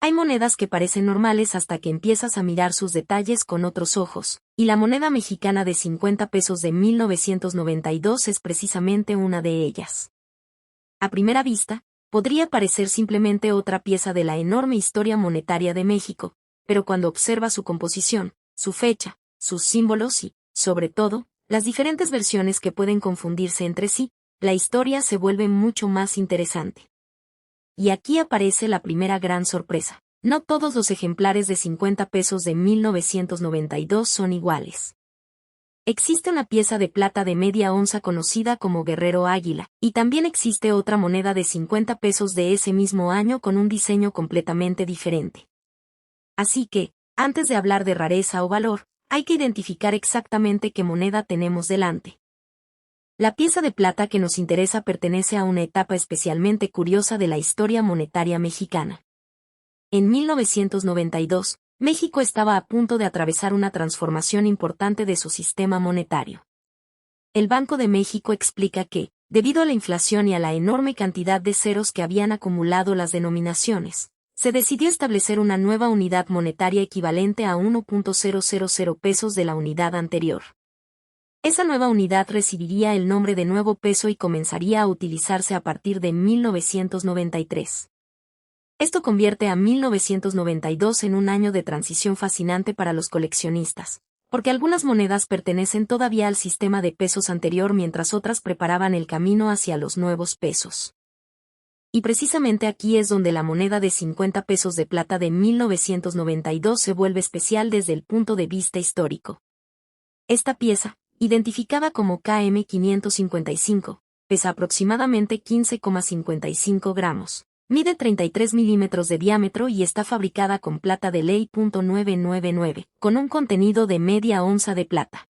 Hay monedas que parecen normales hasta que empiezas a mirar sus detalles con otros ojos, y la moneda mexicana de 50 pesos de 1992 es precisamente una de ellas. A primera vista, podría parecer simplemente otra pieza de la enorme historia monetaria de México, pero cuando observa su composición, su fecha, sus símbolos y, sobre todo, las diferentes versiones que pueden confundirse entre sí, la historia se vuelve mucho más interesante. Y aquí aparece la primera gran sorpresa. No todos los ejemplares de 50 pesos de 1992 son iguales. Existe una pieza de plata de media onza conocida como Guerrero Águila, y también existe otra moneda de 50 pesos de ese mismo año con un diseño completamente diferente. Así que, antes de hablar de rareza o valor, hay que identificar exactamente qué moneda tenemos delante. La pieza de plata que nos interesa pertenece a una etapa especialmente curiosa de la historia monetaria mexicana. En 1992, México estaba a punto de atravesar una transformación importante de su sistema monetario. El Banco de México explica que, debido a la inflación y a la enorme cantidad de ceros que habían acumulado las denominaciones, se decidió establecer una nueva unidad monetaria equivalente a 1.000 pesos de la unidad anterior. Esa nueva unidad recibiría el nombre de nuevo peso y comenzaría a utilizarse a partir de 1993. Esto convierte a 1992 en un año de transición fascinante para los coleccionistas, porque algunas monedas pertenecen todavía al sistema de pesos anterior mientras otras preparaban el camino hacia los nuevos pesos. Y precisamente aquí es donde la moneda de 50 pesos de plata de 1992 se vuelve especial desde el punto de vista histórico. Esta pieza, identificada como KM555, pesa aproximadamente 15,55 gramos. Mide 33 milímetros de diámetro y está fabricada con plata de ley .999, con un contenido de media onza de plata.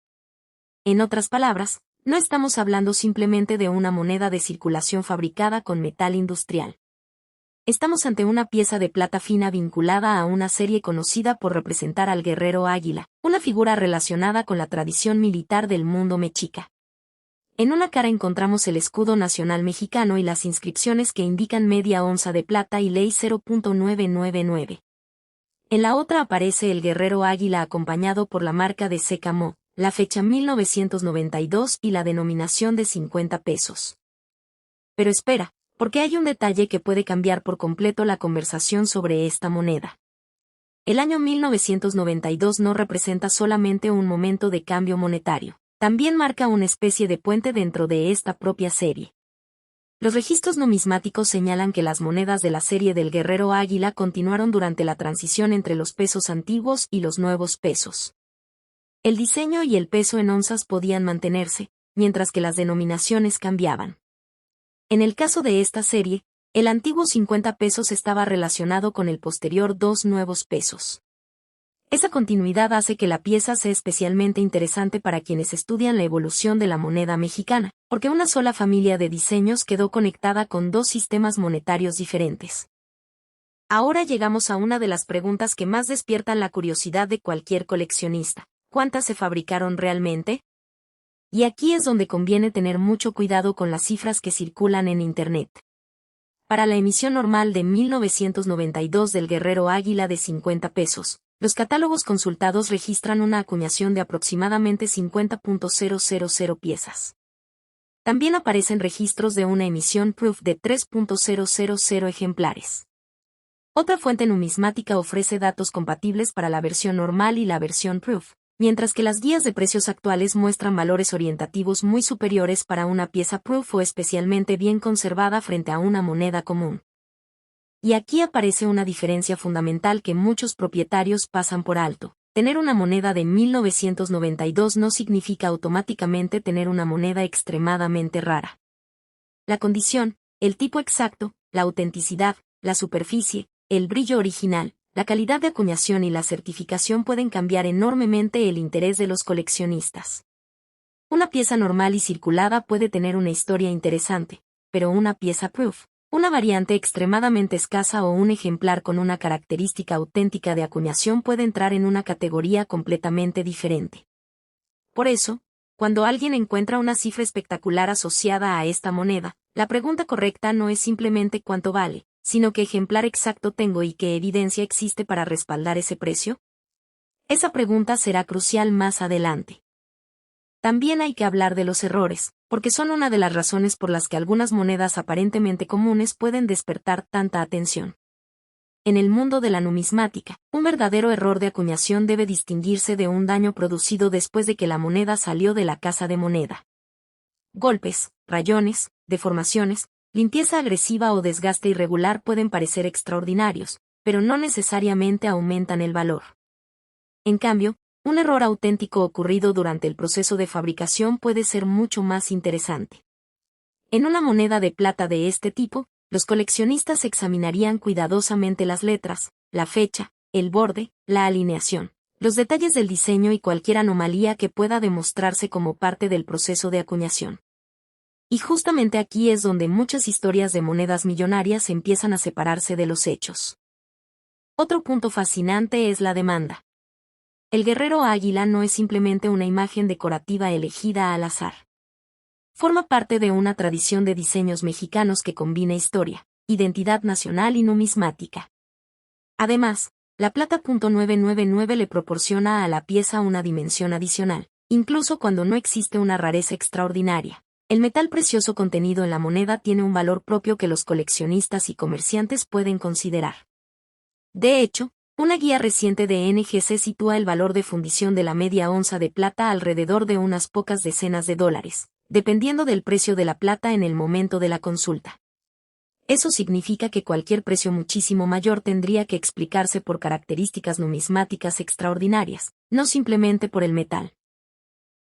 En otras palabras, no estamos hablando simplemente de una moneda de circulación fabricada con metal industrial. Estamos ante una pieza de plata fina vinculada a una serie conocida por representar al guerrero águila, una figura relacionada con la tradición militar del mundo mexica. En una cara encontramos el escudo nacional mexicano y las inscripciones que indican media onza de plata y ley 0.999. En la otra aparece el guerrero águila acompañado por la marca de Secamo, la fecha 1992 y la denominación de 50 pesos. Pero espera, porque hay un detalle que puede cambiar por completo la conversación sobre esta moneda. El año 1992 no representa solamente un momento de cambio monetario, también marca una especie de puente dentro de esta propia serie. Los registros numismáticos señalan que las monedas de la serie del Guerrero Águila continuaron durante la transición entre los pesos antiguos y los nuevos pesos. El diseño y el peso en onzas podían mantenerse, mientras que las denominaciones cambiaban. En el caso de esta serie, el antiguo 50 pesos estaba relacionado con el posterior 2 nuevos pesos. Esa continuidad hace que la pieza sea especialmente interesante para quienes estudian la evolución de la moneda mexicana, porque una sola familia de diseños quedó conectada con dos sistemas monetarios diferentes. Ahora llegamos a una de las preguntas que más despiertan la curiosidad de cualquier coleccionista. ¿Cuántas se fabricaron realmente? Y aquí es donde conviene tener mucho cuidado con las cifras que circulan en Internet. Para la emisión normal de 1992 del Guerrero Águila de 50 pesos, los catálogos consultados registran una acuñación de aproximadamente 50.000 piezas. También aparecen registros de una emisión proof de 3.000 ejemplares. Otra fuente numismática ofrece datos compatibles para la versión normal y la versión proof, mientras que las guías de precios actuales muestran valores orientativos muy superiores para una pieza proof o especialmente bien conservada frente a una moneda común. Y aquí aparece una diferencia fundamental que muchos propietarios pasan por alto. Tener una moneda de 1992 no significa automáticamente tener una moneda extremadamente rara. La condición, el tipo exacto, la autenticidad, la superficie, el brillo original, la calidad de acuñación y la certificación pueden cambiar enormemente el interés de los coleccionistas. Una pieza normal y circulada puede tener una historia interesante, pero una pieza proof, una variante extremadamente escasa o un ejemplar con una característica auténtica de acuñación puede entrar en una categoría completamente diferente. Por eso, cuando alguien encuentra una cifra espectacular asociada a esta moneda, la pregunta correcta no es simplemente cuánto vale, sino qué ejemplar exacto tengo y qué evidencia existe para respaldar ese precio? Esa pregunta será crucial más adelante. También hay que hablar de los errores, porque son una de las razones por las que algunas monedas aparentemente comunes pueden despertar tanta atención. En el mundo de la numismática, un verdadero error de acuñación debe distinguirse de un daño producido después de que la moneda salió de la casa de moneda. Golpes, rayones, deformaciones, limpieza agresiva o desgaste irregular pueden parecer extraordinarios, pero no necesariamente aumentan el valor. En cambio, un error auténtico ocurrido durante el proceso de fabricación puede ser mucho más interesante. En una moneda de plata de este tipo, los coleccionistas examinarían cuidadosamente las letras, la fecha, el borde, la alineación, los detalles del diseño y cualquier anomalía que pueda demostrarse como parte del proceso de acuñación. Y justamente aquí es donde muchas historias de monedas millonarias empiezan a separarse de los hechos. Otro punto fascinante es la demanda. El guerrero águila no es simplemente una imagen decorativa elegida al azar. Forma parte de una tradición de diseños mexicanos que combina historia, identidad nacional y numismática. Además, la plata .999 le proporciona a la pieza una dimensión adicional, incluso cuando no existe una rareza extraordinaria. El metal precioso contenido en la moneda tiene un valor propio que los coleccionistas y comerciantes pueden considerar. De hecho, una guía reciente de NGC sitúa el valor de fundición de la media onza de plata alrededor de unas pocas decenas de dólares, dependiendo del precio de la plata en el momento de la consulta. Eso significa que cualquier precio muchísimo mayor tendría que explicarse por características numismáticas extraordinarias, no simplemente por el metal.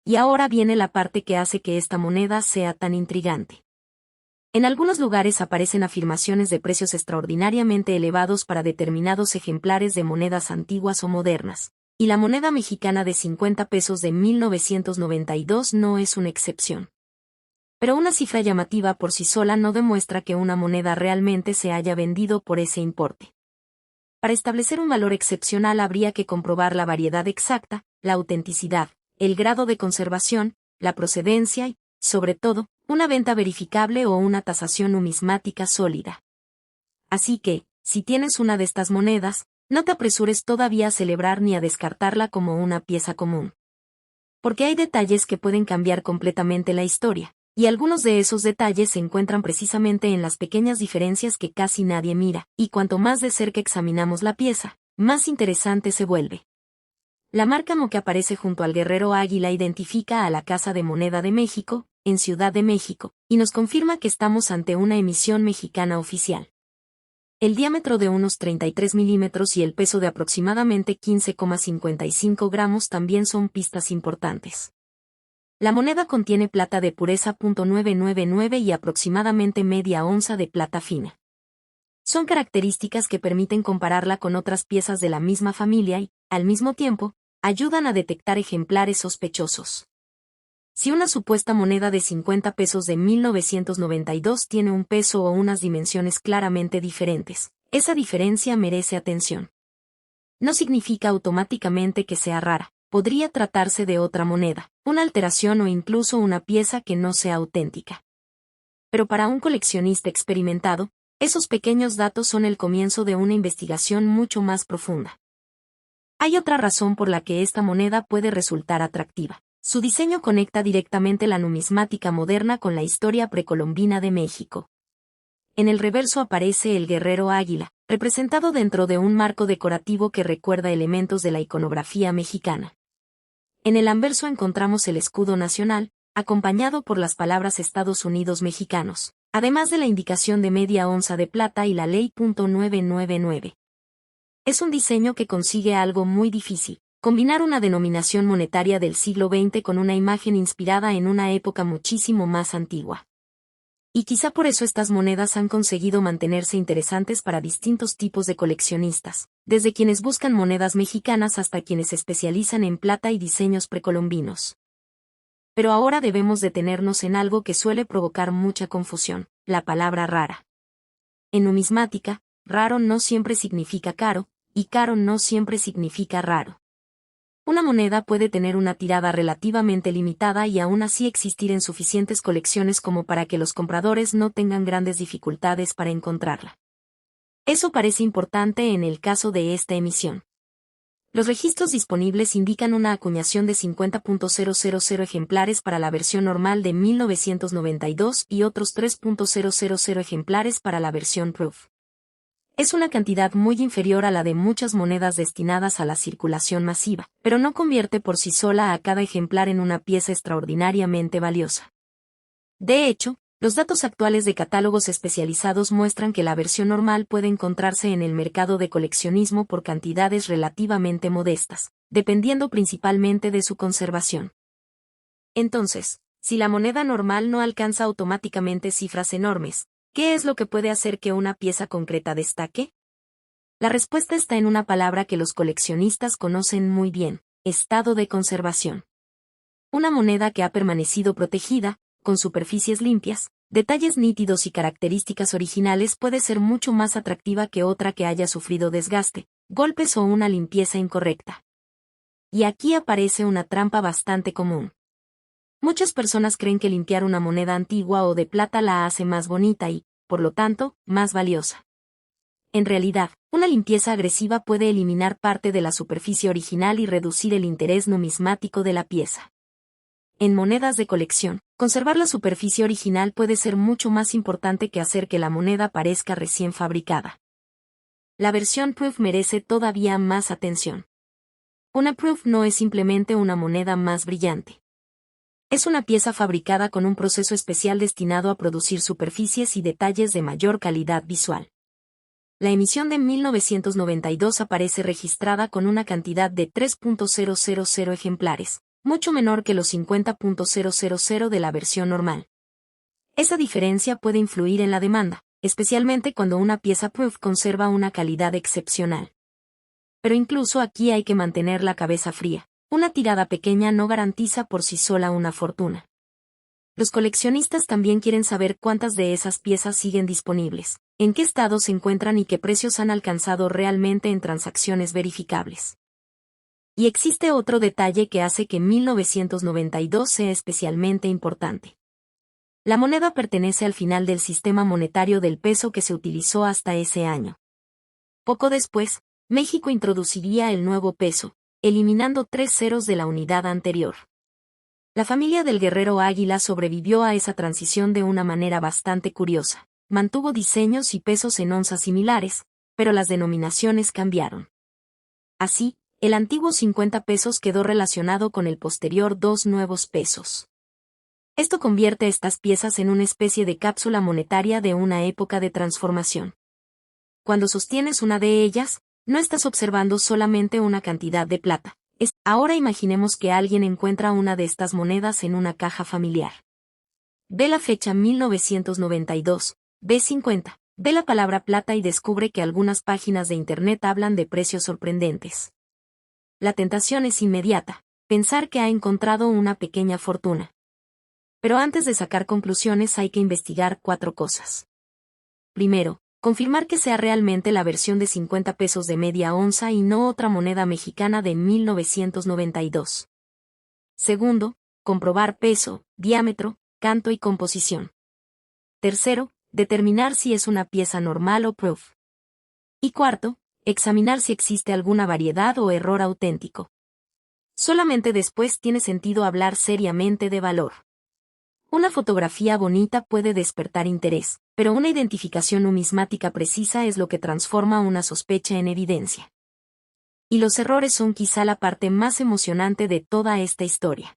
Y ahora viene la parte que hace que esta moneda sea tan intrigante. En algunos lugares aparecen afirmaciones de precios extraordinariamente elevados para determinados ejemplares de monedas antiguas o modernas, y la moneda mexicana de 50 pesos de 1992 no es una excepción. Pero una cifra llamativa por sí sola no demuestra que una moneda realmente se haya vendido por ese importe. Para establecer un valor excepcional habría que comprobar la variedad exacta, la autenticidad, el grado de conservación, la procedencia y, sobre todo, una venta verificable o una tasación numismática sólida. Así que, si tienes una de estas monedas, no te apresures todavía a celebrar ni a descartarla como una pieza común. Porque hay detalles que pueden cambiar completamente la historia, y algunos de esos detalles se encuentran precisamente en las pequeñas diferencias que casi nadie mira, y cuanto más de cerca examinamos la pieza, más interesante se vuelve. La marca Mo que aparece junto al guerrero águila identifica a la Casa de Moneda de México, en Ciudad de México, y nos confirma que estamos ante una emisión mexicana oficial. El diámetro de unos 33 milímetros y el peso de aproximadamente 15,55 gramos también son pistas importantes. La moneda contiene plata de pureza .999 y aproximadamente media onza de plata fina. Son características que permiten compararla con otras piezas de la misma familia y, al mismo tiempo, ayudan a detectar ejemplares sospechosos. Si una supuesta moneda de 50 pesos de 1992 tiene un peso o unas dimensiones claramente diferentes, esa diferencia merece atención. No significa automáticamente que sea rara, podría tratarse de otra moneda, una alteración o incluso una pieza que no sea auténtica. Pero para un coleccionista experimentado, esos pequeños datos son el comienzo de una investigación mucho más profunda. Hay otra razón por la que esta moneda puede resultar atractiva. Su diseño conecta directamente la numismática moderna con la historia precolombina de México. En el reverso aparece el guerrero águila, representado dentro de un marco decorativo que recuerda elementos de la iconografía mexicana. En el anverso encontramos el escudo nacional, acompañado por las palabras Estados Unidos mexicanos, además de la indicación de media onza de plata y la ley .999. Es un diseño que consigue algo muy difícil: combinar una denominación monetaria del siglo XX con una imagen inspirada en una época muchísimo más antigua. Y quizá por eso estas monedas han conseguido mantenerse interesantes para distintos tipos de coleccionistas, desde quienes buscan monedas mexicanas hasta quienes se especializan en plata y diseños precolombinos. Pero ahora debemos detenernos en algo que suele provocar mucha confusión: la palabra rara. En numismática, raro no siempre significa caro, y caro no siempre significa raro. Una moneda puede tener una tirada relativamente limitada y aún así existir en suficientes colecciones como para que los compradores no tengan grandes dificultades para encontrarla. Eso parece importante en el caso de esta emisión. Los registros disponibles indican una acuñación de 50.000 ejemplares para la versión normal de 1992 y otros 3.000 ejemplares para la versión Proof. Es una cantidad muy inferior a la de muchas monedas destinadas a la circulación masiva, pero no convierte por sí sola a cada ejemplar en una pieza extraordinariamente valiosa. De hecho, los datos actuales de catálogos especializados muestran que la versión normal puede encontrarse en el mercado de coleccionismo por cantidades relativamente modestas, dependiendo principalmente de su conservación. Entonces, si la moneda normal no alcanza automáticamente cifras enormes, ¿qué es lo que puede hacer que una pieza concreta destaque? La respuesta está en una palabra que los coleccionistas conocen muy bien: estado de conservación. Una moneda que ha permanecido protegida, con superficies limpias, detalles nítidos y características originales puede ser mucho más atractiva que otra que haya sufrido desgaste, golpes o una limpieza incorrecta. Y aquí aparece una trampa bastante común. Muchas personas creen que limpiar una moneda antigua o de plata la hace más bonita y, por lo tanto, más valiosa. En realidad, una limpieza agresiva puede eliminar parte de la superficie original y reducir el interés numismático de la pieza. En monedas de colección, conservar la superficie original puede ser mucho más importante que hacer que la moneda parezca recién fabricada. La versión Proof merece todavía más atención. Una Proof no es simplemente una moneda más brillante. Es una pieza fabricada con un proceso especial destinado a producir superficies y detalles de mayor calidad visual. La emisión de 1992 aparece registrada con una cantidad de 3.000 ejemplares, mucho menor que los 50.000 de la versión normal. Esa diferencia puede influir en la demanda, especialmente cuando una pieza Proof conserva una calidad excepcional. Pero incluso aquí hay que mantener la cabeza fría. Una tirada pequeña no garantiza por sí sola una fortuna. Los coleccionistas también quieren saber cuántas de esas piezas siguen disponibles, en qué estado se encuentran y qué precios han alcanzado realmente en transacciones verificables. Y existe otro detalle que hace que 1992 sea especialmente importante. La moneda pertenece al final del sistema monetario del peso que se utilizó hasta ese año. Poco después, México introduciría el nuevo peso, eliminando 3 ceros de la unidad anterior. La familia del guerrero Águila sobrevivió a esa transición de una manera bastante curiosa. Mantuvo diseños y pesos en onzas similares, pero las denominaciones cambiaron. Así, el antiguo 50 pesos quedó relacionado con el posterior 2 nuevos pesos. Esto convierte estas piezas en una especie de cápsula monetaria de una época de transformación. Cuando sostienes una de ellas, no estás observando solamente una cantidad de plata. Ahora imaginemos que alguien encuentra una de estas monedas en una caja familiar. Ve la fecha 1992, ve 50, ve la palabra plata y descubre que algunas páginas de internet hablan de precios sorprendentes. La tentación es inmediata, pensar que ha encontrado una pequeña fortuna. Pero antes de sacar conclusiones hay que investigar 4 cosas. Primero, confirmar que sea realmente la versión de 50 pesos de media onza y no otra moneda mexicana de 1992. Segundo, comprobar peso, diámetro, canto y composición. Tercero, determinar si es una pieza normal o Proof. Y cuarto, examinar si existe alguna variedad o error auténtico. Solamente después tiene sentido hablar seriamente de valor. Una fotografía bonita puede despertar interés, pero una identificación numismática precisa es lo que transforma una sospecha en evidencia. Y los errores son quizá la parte más emocionante de toda esta historia.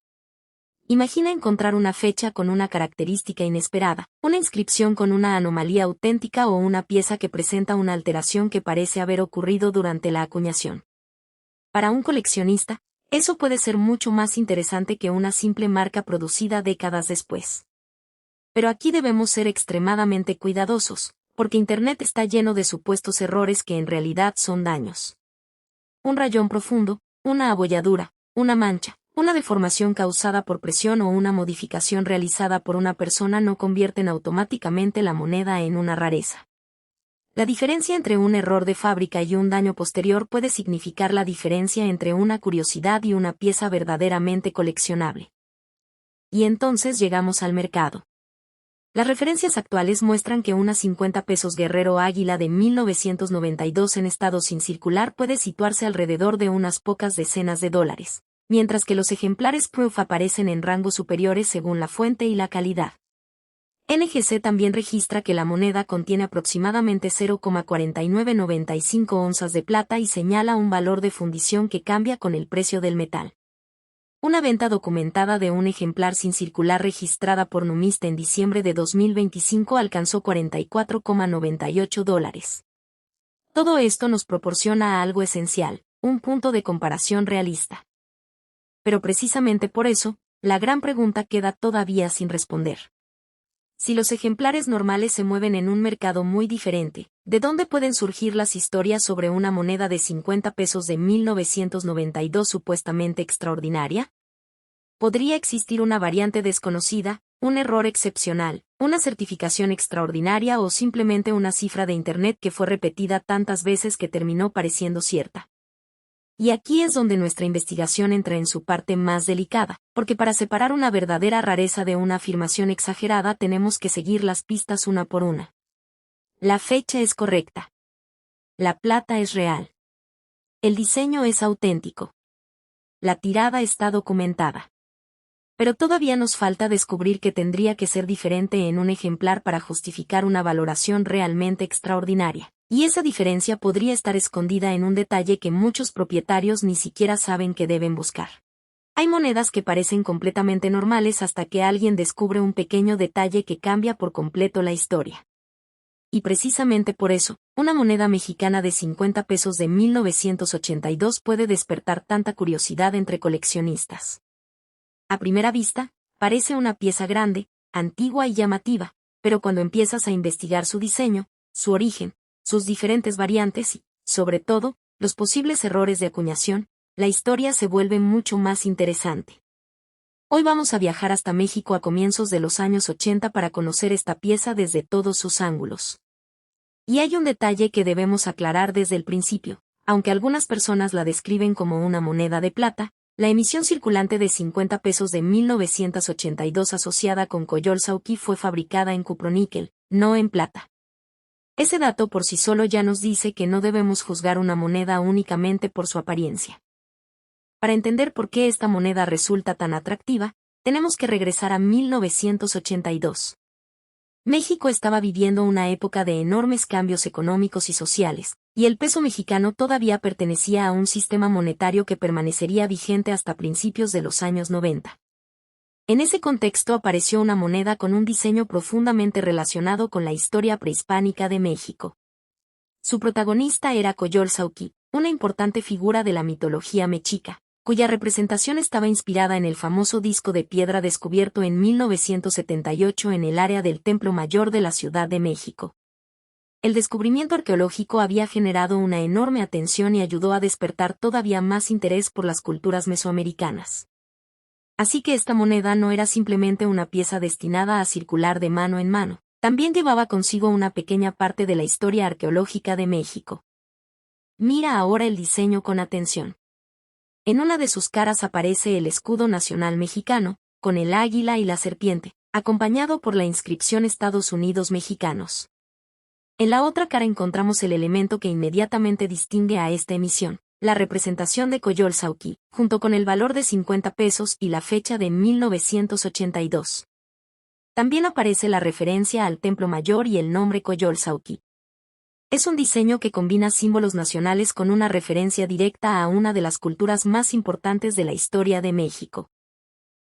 Imagina encontrar una fecha con una característica inesperada, una inscripción con una anomalía auténtica o una pieza que presenta una alteración que parece haber ocurrido durante la acuñación. Para un coleccionista, eso puede ser mucho más interesante que una simple marca producida décadas después. Pero aquí debemos ser extremadamente cuidadosos, porque Internet está lleno de supuestos errores que en realidad son daños. Un rayón profundo, una abolladura, una mancha, una deformación causada por presión o una modificación realizada por una persona no convierten automáticamente la moneda en una rareza. La diferencia entre un error de fábrica y un daño posterior puede significar la diferencia entre una curiosidad y una pieza verdaderamente coleccionable. Y entonces llegamos al mercado. Las referencias actuales muestran que una 50 pesos Guerrero Águila de 1992 en estado sin circular puede situarse alrededor de unas pocas decenas de dólares, mientras que los ejemplares Proof aparecen en rangos superiores según la fuente y la calidad. NGC también registra que la moneda contiene aproximadamente 0,4995 onzas de plata y señala un valor de fundición que cambia con el precio del metal. Una venta documentada de un ejemplar sin circular registrada por Numista en diciembre de 2025 alcanzó $44,98. Todo esto nos proporciona algo esencial, un punto de comparación realista. Pero precisamente por eso, la gran pregunta queda todavía sin responder. Si los ejemplares normales se mueven en un mercado muy diferente, ¿de dónde pueden surgir las historias sobre una moneda de 50 pesos de 1992 supuestamente extraordinaria? ¿Podría existir una variante desconocida, un error excepcional, una certificación extraordinaria o simplemente una cifra de Internet que fue repetida tantas veces que terminó pareciendo cierta? Y aquí es donde nuestra investigación entra en su parte más delicada, porque para separar una verdadera rareza de una afirmación exagerada tenemos que seguir las pistas una por una. La fecha es correcta. La plata es real. El diseño es auténtico. La tirada está documentada. Pero todavía nos falta descubrir que tendría que ser diferente en un ejemplar para justificar una valoración realmente extraordinaria. Y esa diferencia podría estar escondida en un detalle que muchos propietarios ni siquiera saben que deben buscar. Hay monedas que parecen completamente normales hasta que alguien descubre un pequeño detalle que cambia por completo la historia. Y precisamente por eso, una moneda mexicana de 50 pesos de 1982 puede despertar tanta curiosidad entre coleccionistas. A primera vista, parece una pieza grande, antigua y llamativa, pero cuando empiezas a investigar su diseño, su origen, sus diferentes variantes y, sobre todo, los posibles errores de acuñación, la historia se vuelve mucho más interesante. Hoy vamos a viajar hasta México a comienzos de los años 80 para conocer esta pieza desde todos sus ángulos. Y hay un detalle que debemos aclarar desde el principio, aunque algunas personas la describen como una moneda de plata, la emisión circulante de 50 pesos de 1982 asociada con Coyolxauhqui fue fabricada en cuproníquel, no en plata. Ese dato por sí solo ya nos dice que no debemos juzgar una moneda únicamente por su apariencia. Para entender por qué esta moneda resulta tan atractiva, tenemos que regresar a 1982. México estaba viviendo una época de enormes cambios económicos y sociales, y el peso mexicano todavía pertenecía a un sistema monetario que permanecería vigente hasta principios de los años 90. En ese contexto apareció una moneda con un diseño profundamente relacionado con la historia prehispánica de México. Su protagonista era Coyolxauhqui, una importante figura de la mitología mexica, cuya representación estaba inspirada en el famoso disco de piedra descubierto en 1978 en el área del Templo Mayor de la Ciudad de México. El descubrimiento arqueológico había generado una enorme atención y ayudó a despertar todavía más interés por las culturas mesoamericanas. Así que esta moneda no era simplemente una pieza destinada a circular de mano en mano, también llevaba consigo una pequeña parte de la historia arqueológica de México. Mira ahora el diseño con atención. En una de sus caras aparece el escudo nacional mexicano, con el águila y la serpiente, acompañado por la inscripción Estados Unidos Mexicanos. En la otra cara encontramos el elemento que inmediatamente distingue a esta emisión, la representación de Coyolxauhqui, junto con el valor de 50 pesos y la fecha de 1982. También aparece la referencia al Templo Mayor y el nombre Coyolxauhqui. Es un diseño que combina símbolos nacionales con una referencia directa a una de las culturas más importantes de la historia de México.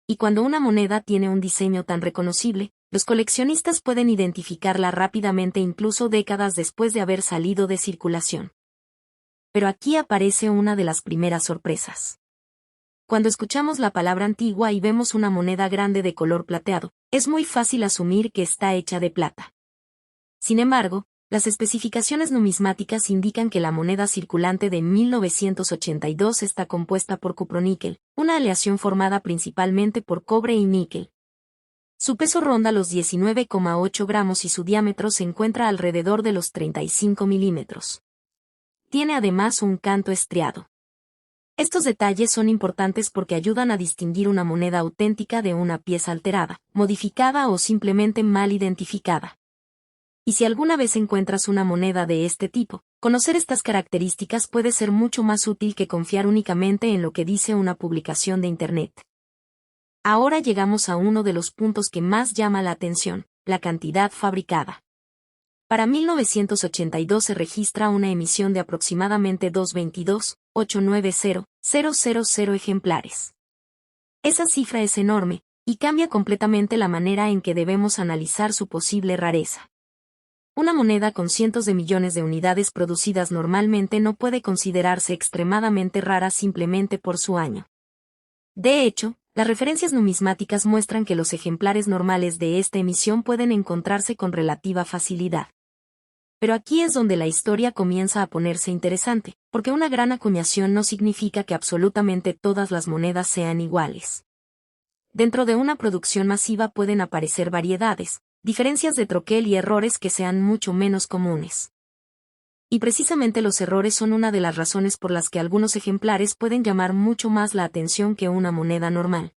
Y cuando una moneda tiene un diseño tan reconocible, los coleccionistas pueden identificarla rápidamente incluso décadas después de haber salido de circulación. Pero aquí aparece una de las primeras sorpresas. Cuando escuchamos la palabra antigua y vemos una moneda grande de color plateado, es muy fácil asumir que está hecha de plata. Sin embargo, las especificaciones numismáticas indican que la moneda circulante de 1982 está compuesta por cuproníquel, una aleación formada principalmente por cobre y níquel. Su peso ronda los 19,8 gramos y su diámetro se encuentra alrededor de los 35 milímetros. Tiene además un canto estriado. Estos detalles son importantes porque ayudan a distinguir una moneda auténtica de una pieza alterada, modificada o simplemente mal identificada. Y si alguna vez encuentras una moneda de este tipo, conocer estas características puede ser mucho más útil que confiar únicamente en lo que dice una publicación de Internet. Ahora llegamos a uno de los puntos que más llama la atención, la cantidad fabricada. Para 1982 se registra una emisión de aproximadamente 222.890.000 ejemplares. Esa cifra es enorme, y cambia completamente la manera en que debemos analizar su posible rareza. Una moneda con cientos de millones de unidades producidas normalmente no puede considerarse extremadamente rara simplemente por su año. De hecho, las referencias numismáticas muestran que los ejemplares normales de esta emisión pueden encontrarse con relativa facilidad. Pero aquí es donde la historia comienza a ponerse interesante, porque una gran acuñación no significa que absolutamente todas las monedas sean iguales. Dentro de una producción masiva pueden aparecer variedades, diferencias de troquel y errores que sean mucho menos comunes. Y precisamente los errores son una de las razones por las que algunos ejemplares pueden llamar mucho más la atención que una moneda normal.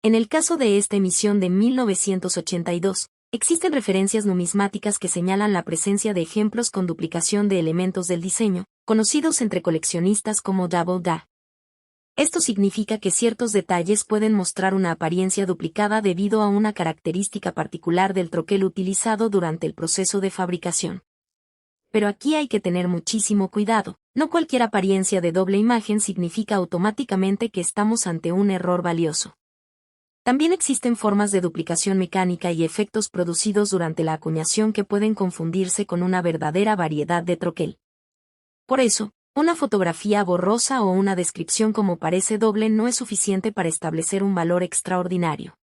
En el caso de esta emisión de 1982, existen referencias numismáticas que señalan la presencia de ejemplos con duplicación de elementos del diseño, conocidos entre coleccionistas como double da. Esto significa que ciertos detalles pueden mostrar una apariencia duplicada debido a una característica particular del troquel utilizado durante el proceso de fabricación. Pero aquí hay que tener muchísimo cuidado, no cualquier apariencia de doble imagen significa automáticamente que estamos ante un error valioso. También existen formas de duplicación mecánica y efectos producidos durante la acuñación que pueden confundirse con una verdadera variedad de troquel. Por eso, una fotografía borrosa o una descripción como parece doble no es suficiente para establecer un valor extraordinario.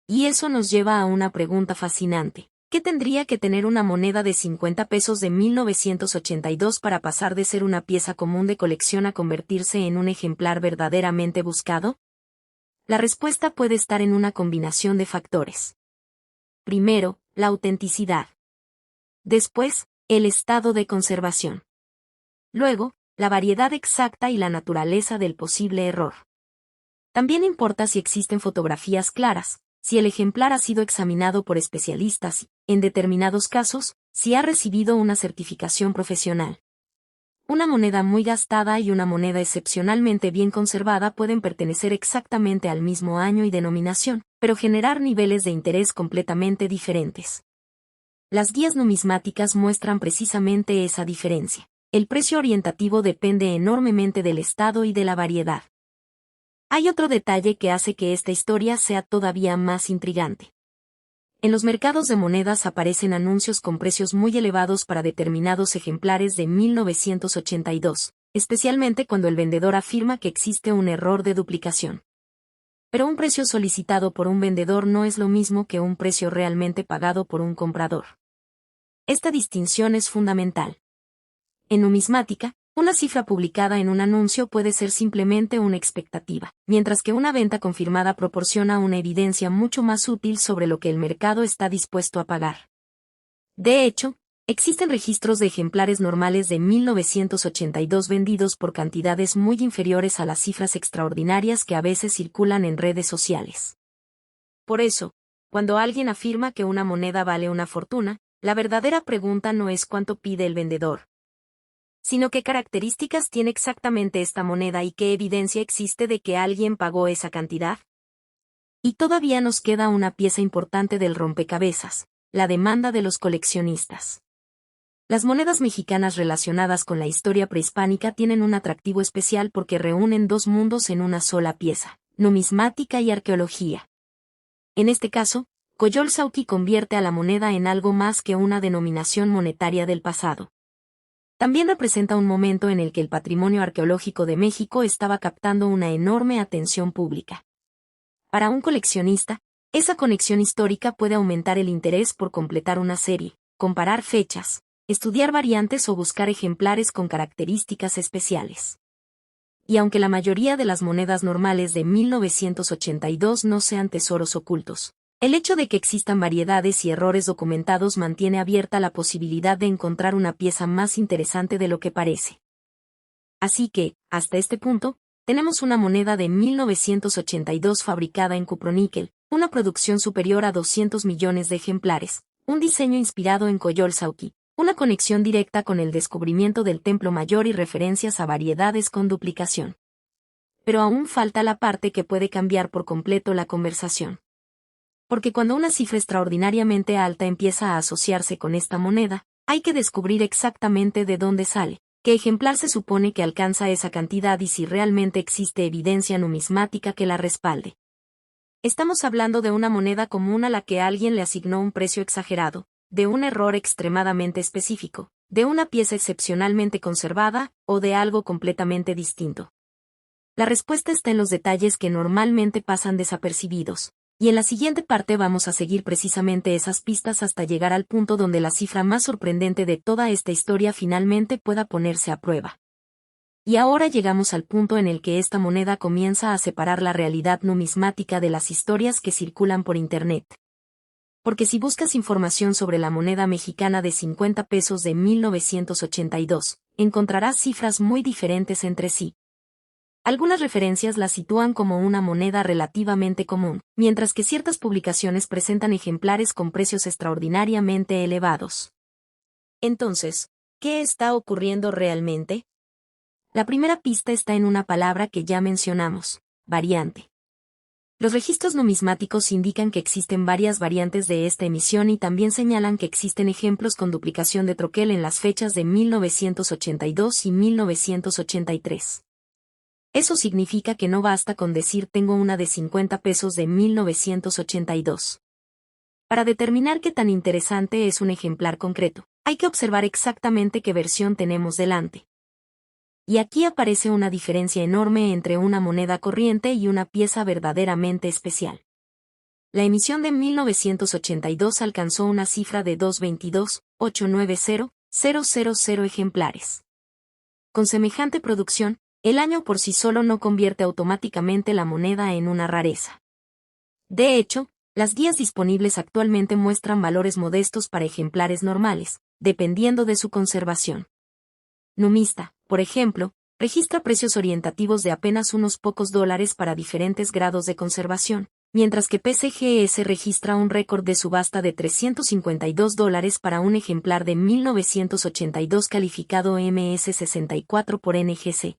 Y eso nos lleva a una pregunta fascinante. ¿Qué tendría que tener una moneda de 50 pesos de 1982 para pasar de ser una pieza común de colección a convertirse en un ejemplar verdaderamente buscado? La respuesta puede estar en una combinación de factores. Primero, la autenticidad. Después, el estado de conservación. Luego, la variedad exacta y la naturaleza del posible error. También importa si existen fotografías claras, si el ejemplar ha sido examinado por especialistas y, en determinados casos, si ha recibido una certificación profesional. Una moneda muy gastada y una moneda excepcionalmente bien conservada pueden pertenecer exactamente al mismo año y denominación, pero generar niveles de interés completamente diferentes. Las guías numismáticas muestran precisamente esa diferencia. El precio orientativo depende enormemente del estado y de la variedad. Hay otro detalle que hace que esta historia sea todavía más intrigante. En los mercados de monedas aparecen anuncios con precios muy elevados para determinados ejemplares de 1982, especialmente cuando el vendedor afirma que existe un error de duplicación. Pero un precio solicitado por un vendedor no es lo mismo que un precio realmente pagado por un comprador. Esta distinción es fundamental. En numismática, una cifra publicada en un anuncio puede ser simplemente una expectativa, mientras que una venta confirmada proporciona una evidencia mucho más útil sobre lo que el mercado está dispuesto a pagar. De hecho, existen registros de ejemplares normales de 1982 vendidos por cantidades muy inferiores a las cifras extraordinarias que a veces circulan en redes sociales. Por eso, cuando alguien afirma que una moneda vale una fortuna, la verdadera pregunta no es cuánto pide el vendedor, sino qué características tiene exactamente esta moneda y qué evidencia existe de que alguien pagó esa cantidad. Y todavía nos queda una pieza importante del rompecabezas, la demanda de los coleccionistas. Las monedas mexicanas relacionadas con la historia prehispánica tienen un atractivo especial porque reúnen dos mundos en una sola pieza, numismática y arqueología. En este caso, Coyolxauhqui convierte a la moneda en algo más que una denominación monetaria del pasado. También representa un momento en el que el patrimonio arqueológico de México estaba captando una enorme atención pública. Para un coleccionista, esa conexión histórica puede aumentar el interés por completar una serie, comparar fechas, estudiar variantes o buscar ejemplares con características especiales. Y aunque la mayoría de las monedas normales de 1982 no sean tesoros ocultos, el hecho de que existan variedades y errores documentados mantiene abierta la posibilidad de encontrar una pieza más interesante de lo que parece. Así que, hasta este punto, tenemos una moneda de 1982 fabricada en cuproníquel, una producción superior a 200 millones de ejemplares, un diseño inspirado en Coyolxauhqui, una conexión directa con el descubrimiento del Templo Mayor y referencias a variedades con duplicación. Pero aún falta la parte que puede cambiar por completo la conversación. Porque cuando una cifra extraordinariamente alta empieza a asociarse con esta moneda, hay que descubrir exactamente de dónde sale, qué ejemplar se supone que alcanza esa cantidad y si realmente existe evidencia numismática que la respalde. Estamos hablando de una moneda común a la que alguien le asignó un precio exagerado, de un error extremadamente específico, de una pieza excepcionalmente conservada, o de algo completamente distinto. La respuesta está en los detalles que normalmente pasan desapercibidos, y en la siguiente parte vamos a seguir precisamente esas pistas hasta llegar al punto donde la cifra más sorprendente de toda esta historia finalmente pueda ponerse a prueba. Y ahora llegamos al punto en el que esta moneda comienza a separar la realidad numismática de las historias que circulan por Internet. Porque si buscas información sobre la moneda mexicana de 50 pesos de 1982, encontrarás cifras muy diferentes entre sí. Algunas referencias la sitúan como una moneda relativamente común, mientras que ciertas publicaciones presentan ejemplares con precios extraordinariamente elevados. Entonces, ¿qué está ocurriendo realmente? La primera pista está en una palabra que ya mencionamos, variante. Los registros numismáticos indican que existen varias variantes de esta emisión y también señalan que existen ejemplos con duplicación de troquel en las fechas de 1982 y 1983. Eso significa que no basta con decir tengo una de 50 pesos de 1982. Para determinar qué tan interesante es un ejemplar concreto, hay que observar exactamente qué versión tenemos delante. Y aquí aparece una diferencia enorme entre una moneda corriente y una pieza verdaderamente especial. La emisión de 1982 alcanzó una cifra de 222.890.000 ejemplares. Con semejante producción, el año por sí solo no convierte automáticamente la moneda en una rareza. De hecho, las guías disponibles actualmente muestran valores modestos para ejemplares normales, dependiendo de su conservación. Numista, por ejemplo, registra precios orientativos de apenas unos pocos dólares para diferentes grados de conservación, mientras que PCGS registra un récord de subasta de $352 para un ejemplar de 1982 calificado MS64 por NGC.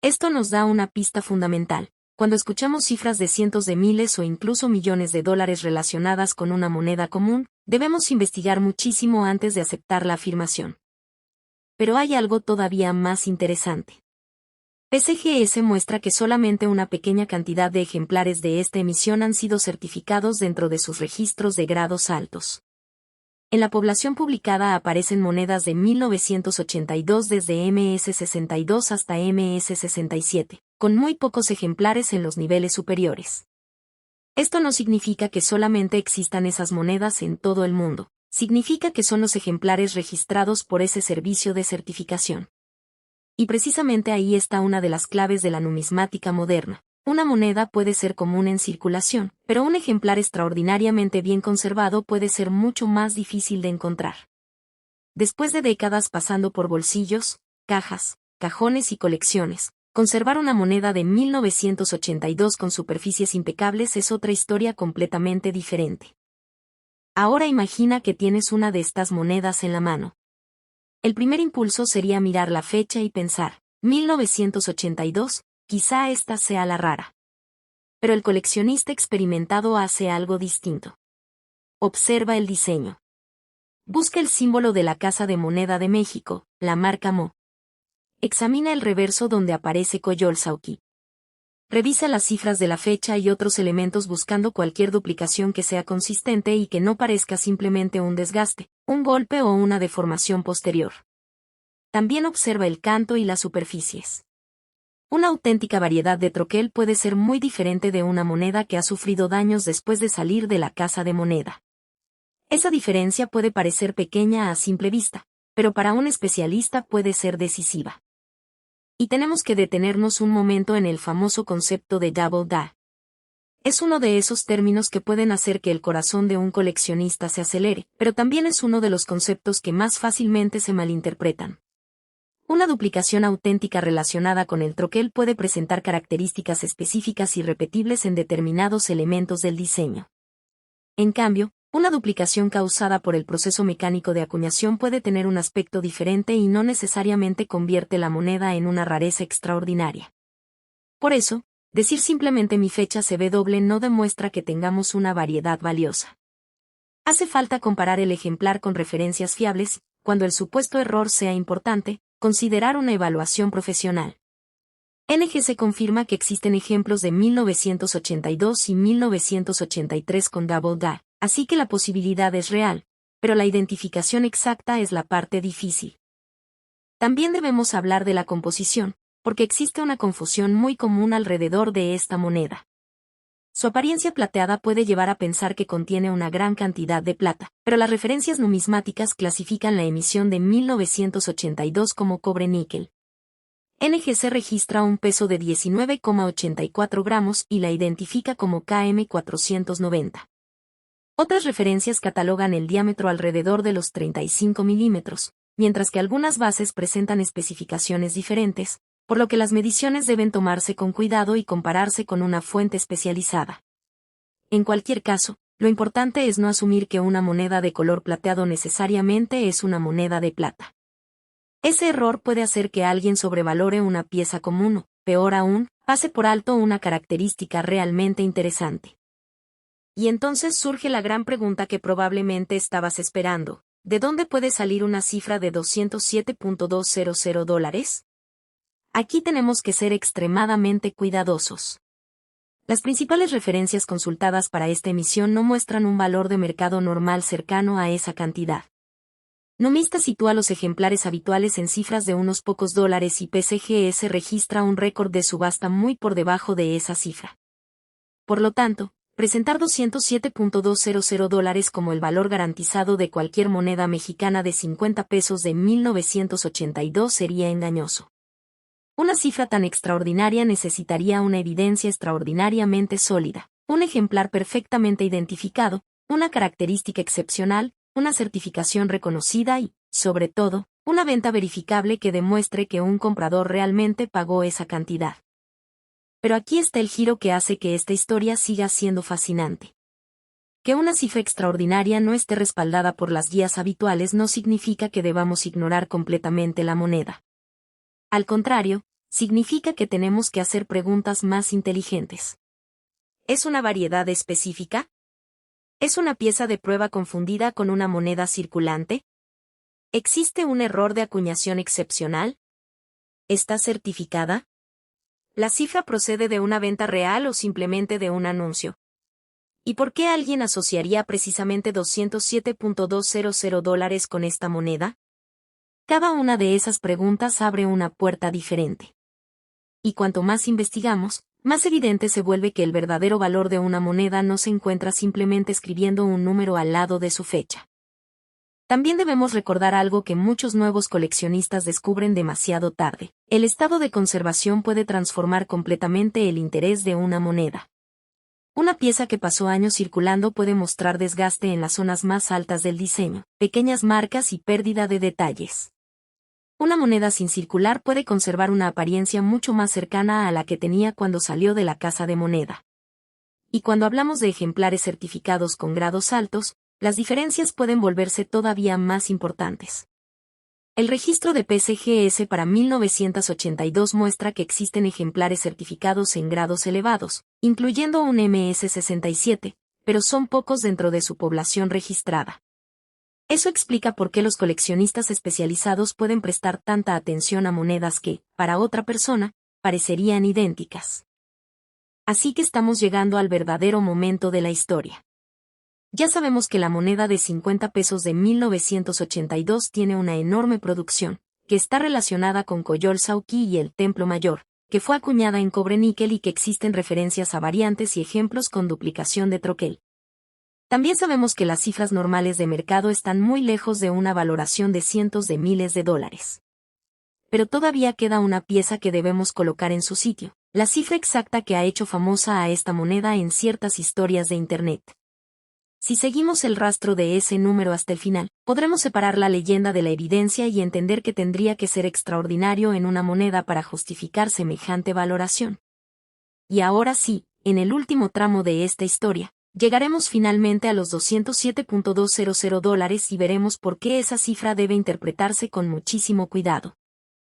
Esto nos da una pista fundamental. Cuando escuchamos cifras de cientos de miles o incluso millones de dólares relacionadas con una moneda común, debemos investigar muchísimo antes de aceptar la afirmación. Pero hay algo todavía más interesante. PCGS muestra que solamente una pequeña cantidad de ejemplares de esta emisión han sido certificados dentro de sus registros de grados altos. En la población publicada aparecen monedas de 1982 desde MS62 hasta MS67, con muy pocos ejemplares en los niveles superiores. Esto no significa que solamente existan esas monedas en todo el mundo. Significa que son los ejemplares registrados por ese servicio de certificación. Y precisamente ahí está una de las claves de la numismática moderna. Una moneda puede ser común en circulación, pero un ejemplar extraordinariamente bien conservado puede ser mucho más difícil de encontrar. Después de décadas pasando por bolsillos, cajas, cajones y colecciones, conservar una moneda de 1982 con superficies impecables es otra historia completamente diferente. Ahora imagina que tienes una de estas monedas en la mano. El primer impulso sería mirar la fecha y pensar, 1982, quizá esta sea la rara. Pero el coleccionista experimentado hace algo distinto. Observa el diseño. Busca el símbolo de la Casa de Moneda de México, la marca MO. Examina el reverso donde aparece Coyolxauhqui. Revisa las cifras de la fecha y otros elementos buscando cualquier duplicación que sea consistente y que no parezca simplemente un desgaste, un golpe o una deformación posterior. También observa el canto y las superficies. Una auténtica variedad de troquel puede ser muy diferente de una moneda que ha sufrido daños después de salir de la casa de moneda. Esa diferencia puede parecer pequeña a simple vista, pero para un especialista puede ser decisiva. Y tenemos que detenernos un momento en el famoso concepto de double da. Es uno de esos términos que pueden hacer que el corazón de un coleccionista se acelere, pero también es uno de los conceptos que más fácilmente se malinterpretan. Una duplicación auténtica relacionada con el troquel puede presentar características específicas y repetibles en determinados elementos del diseño. En cambio, una duplicación causada por el proceso mecánico de acuñación puede tener un aspecto diferente y no necesariamente convierte la moneda en una rareza extraordinaria. Por eso, decir simplemente mi fecha se ve doble no demuestra que tengamos una variedad valiosa. Hace falta comparar el ejemplar con referencias fiables, cuando el supuesto error sea importante, considerar una evaluación profesional. NGC confirma que existen ejemplos de 1982 y 1983 con Double Die, así que la posibilidad es real, pero la identificación exacta es la parte difícil. También debemos hablar de la composición, porque existe una confusión muy común alrededor de esta moneda. Su apariencia plateada puede llevar a pensar que contiene una gran cantidad de plata, pero las referencias numismáticas clasifican la emisión de 1982 como cobre-níquel. NGC registra un peso de 19,84 gramos y la identifica como KM490. Otras referencias catalogan el diámetro alrededor de los 35 milímetros, mientras que algunas bases presentan especificaciones diferentes, por lo que las mediciones deben tomarse con cuidado y compararse con una fuente especializada. En cualquier caso, lo importante es no asumir que una moneda de color plateado necesariamente es una moneda de plata. Ese error puede hacer que alguien sobrevalore una pieza común o, peor aún, pase por alto una característica realmente interesante. Y entonces surge la gran pregunta que probablemente estabas esperando: ¿de dónde puede salir una cifra de $207.200? Aquí tenemos que ser extremadamente cuidadosos. Las principales referencias consultadas para esta emisión no muestran un valor de mercado normal cercano a esa cantidad. Numista sitúa los ejemplares habituales en cifras de unos pocos dólares y PCGS registra un récord de subasta muy por debajo de esa cifra. Por lo tanto, presentar $207.200 como el valor garantizado de cualquier moneda mexicana de 50 pesos de 1982 sería engañoso. Una cifra tan extraordinaria necesitaría una evidencia extraordinariamente sólida, un ejemplar perfectamente identificado, una característica excepcional, una certificación reconocida y, sobre todo, una venta verificable que demuestre que un comprador realmente pagó esa cantidad. Pero aquí está el giro que hace que esta historia siga siendo fascinante. Que una cifra extraordinaria no esté respaldada por las guías habituales no significa que debamos ignorar completamente la moneda. Al contrario, significa que tenemos que hacer preguntas más inteligentes. ¿Es una variedad específica? ¿Es una pieza de prueba confundida con una moneda circulante? ¿Existe un error de acuñación excepcional? ¿Está certificada? ¿La cifra procede de una venta real o simplemente de un anuncio? ¿Y por qué alguien asociaría precisamente $207.200 con esta moneda? Cada una de esas preguntas abre una puerta diferente. Y cuanto más investigamos, más evidente se vuelve que el verdadero valor de una moneda no se encuentra simplemente escribiendo un número al lado de su fecha. También debemos recordar algo que muchos nuevos coleccionistas descubren demasiado tarde: el estado de conservación puede transformar completamente el interés de una moneda. Una pieza que pasó años circulando puede mostrar desgaste en las zonas más altas del diseño, pequeñas marcas y pérdida de detalles. Una moneda sin circular puede conservar una apariencia mucho más cercana a la que tenía cuando salió de la casa de moneda. Y cuando hablamos de ejemplares certificados con grados altos, las diferencias pueden volverse todavía más importantes. El registro de PCGS para 1982 muestra que existen ejemplares certificados en grados elevados, incluyendo un MS-67, pero son pocos dentro de su población registrada. Eso explica por qué los coleccionistas especializados pueden prestar tanta atención a monedas que, para otra persona, parecerían idénticas. Así que estamos llegando al verdadero momento de la historia. Ya sabemos que la moneda de 50 pesos de 1982 tiene una enorme producción, que está relacionada con Coyolxauhqui y el Templo Mayor, que fue acuñada en cobre-níquel y que existen referencias a variantes y ejemplos con duplicación de troquel. También sabemos que las cifras normales de mercado están muy lejos de una valoración de cientos de miles de dólares. Pero todavía queda una pieza que debemos colocar en su sitio: la cifra exacta que ha hecho famosa a esta moneda en ciertas historias de Internet. Si seguimos el rastro de ese número hasta el final, podremos separar la leyenda de la evidencia y entender que tendría que ser extraordinario en una moneda para justificar semejante valoración. Y ahora sí, en el último tramo de esta historia, llegaremos finalmente a los $207.200 y veremos por qué esa cifra debe interpretarse con muchísimo cuidado.